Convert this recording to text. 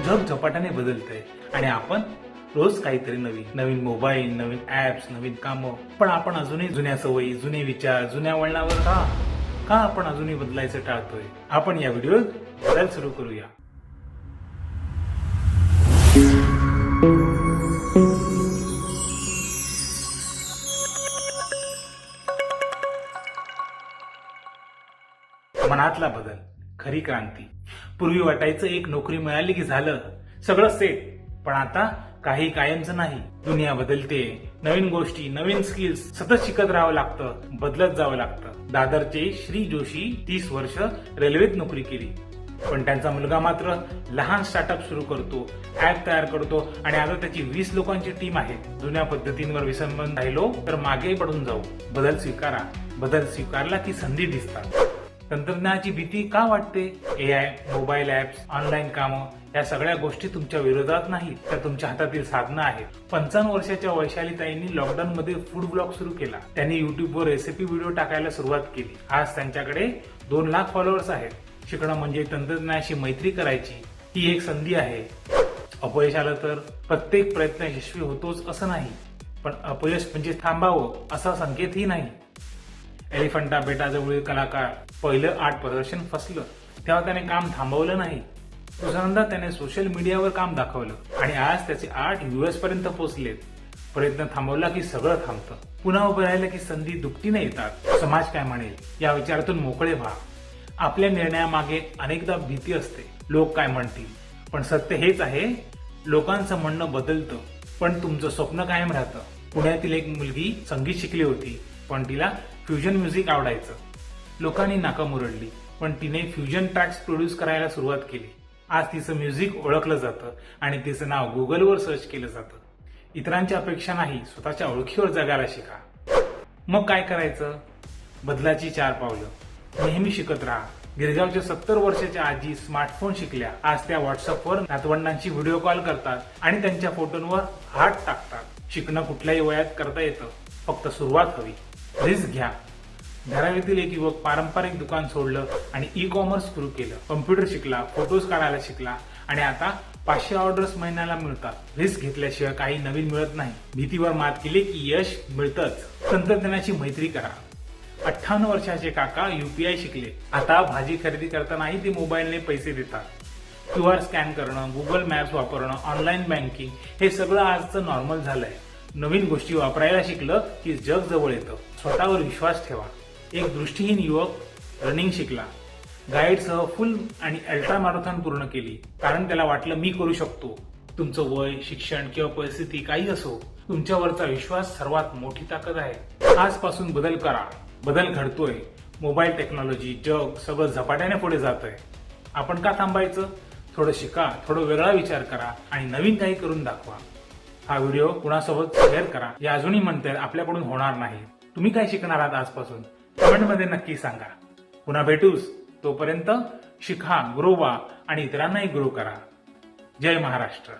जग झपाट्याने बदलतंय आणि आपण रोज काहीतरी नवीन मोबाईल, नवीन ऍप्स, नवीन कामं. पण आपण अजूनही जुन्या सवयी, जुने विचार, जुन्या वळणावर का आपण अजूनही बदलायचं टाळतोय? आपण या व्हिडिओत बदल सुरू करूया. मनातला बदल, खरी क्रांती. पूर्वी वाटायचं एक नोकरी मिळाली की झालं, सगळं सेट. पण आता काही कायमचं नाही. दुनिया बदलते, नवीन गोष्टी, नवीन स्किल्स, सतत शिकत राहावं लागतं, बदलत जावं लागतं. दादरचे श्री जोशी 30 वर्ष रेल्वेत नोकरी केली, पण त्यांचा मुलगा मात्र लहान स्टार्टअप सुरू करतो, ऍप तयार करतो आणि आता त्याची 20 लोकांची टीम आहे. जुन्या पद्धतींवर विसंबून राहिलो तर मागे पडून जाऊ. बदल स्वीकारा. बदल स्वीकारला की संधी दिसतात. तंत्रज्ञानाची भीती का वाटते? एआय, मोबाईल ऍप्स, ऑनलाईन कामं या सगळ्या गोष्टी तुमच्या विरोधात नाहीत, त्या तुमच्या हातातील साधनं आहेत. 55 वर्षाच्या वैशालीताईंनी लॉकडाऊन मध्ये फूड ब्लॉग सुरू केला. त्यांनी युट्यूबवर रेसिपी व्हिडिओ टाकायला सुरुवात केली. आज त्यांच्याकडे 2 लाख फॉलोअर्स आहेत. शिकणं म्हणजे तंत्रज्ञानाशी मैत्री करायची, ही एक संधी आहे. अपयश आलं तर प्रत्येक प्रयत्न यशस्वी होतोच असं नाही, पण अपयश म्हणजे थांबावं असा संकेतही नाही. एलिफंटा बेटाजवळील कलाकार पहिलं आर्ट प्रदर्शन फसलं तेव्हा त्याने काम थांबवलं नाही. दुसऱ्यांदा त्याने सोशल मीडियावर काम दाखवलं आणि आज त्याचे आर्ट US पर्यंत पोहोचलेत. प्रयत्न थांबवला की सगळं थांबतं. पुन्हा उभं राहिलं की संधी दुपटीने येतात. समाज काय म्हणेल या विचारातून मोकळे व्हा. आपल्या निर्णयामागे अनेकदा भीती असते, लोक काय म्हणतील. पण सत्य हेच आहे, लोकांचं म्हणणं बदलतं पण तुमचं स्वप्न कायम राहतं. पुण्यातील एक मुलगी संगीत शिकली होती, पण तिला फ्युजन म्युझिक आवडायचं. लोकांनी नाका मुरडली, पण तिने फ्युजन ट्रॅक्स प्रोड्यूस करायला सुरुवात केली. आज तिचं म्युझिक ओळखलं जातं आणि तिचं नाव गुगलवर सर्च केलं जातं. इतरांच्या अपेक्षा नाही, स्वतःच्या ओळखीवर जगायला शिका. मग काय करायचं? बदलाची 4 पावलं. नेहमी शिकत राहा. गिरगावच्या 70 वर्षाच्या आजी स्मार्टफोन शिकल्या. आज त्या व्हॉट्सअपवर नातवंडांची व्हिडिओ कॉल करतात आणि त्यांच्या फोटोंवर हार्ट टाकतात. शिकणं कुठल्याही वयात करता येतं, फक्त सुरुवात हवी. रिस्क घ्या. धारावीतील एक युवक पारंपरिक दुकान सोडलं आणि ई-कॉमर्स सुरू केलं. कम्प्युटर शिकला, फोटोज काढायला शिकला आणि आता 500 ऑर्डर्स महिन्याला मिळतात. रिस्क घेतल्याशिवाय काही नवीन मिळत नाही. भीतीवर मात केली की यश मिळतंच. तंत्रज्ञानाची मैत्री करा. 58 वर्षाचे काका UPI शिकले. आता भाजी खरेदी करतानाही ते मोबाईलने पैसे देतात. QR स्कॅन करणं, गुगल मॅप्स वापरणं, ऑनलाईन बँकिंग हे सगळं आजचं नॉर्मल झालंय. नवीन गोष्टी वापरायला शिकलं की जग जवळ येतं. स्वतःवर विश्वास ठेवा. एक दृष्टीहीन युवक रनिंग शिकला. गाईडसह फुल आणि अल्ट्रा मॅरेथॉन पूर्ण केली, कारण त्याला वाटलं मी करू शकतो. तुमचं वय, शिक्षण किंवा परिस्थिती काही असो, तुमच्यावरचा विश्वास सर्वात मोठी ताकद आहे. आजपासून बदल करा. बदल घडतोय. मोबाईल, टेक्नॉलॉजी, जग सगळं झपाट्याने पुढे जातंय. आपण का थांबायचं? थोडं शिका, थोडं वेगळा विचार करा आणि नवीन काही करून दाखवा. हा व्हिडिओ कुणासोबत शेअर करा. या अजूनही म्हणतात आपल्याकडून होणार नाही. तुम्ही काय शिकणार आहात आजपासून? कमेंटमध्ये नक्की सांगा. पुन्हा भेटूच. तोपर्यंत शिका, ग्रो व्हा आणि इतरांनाही ग्रो करा. जय महाराष्ट्र.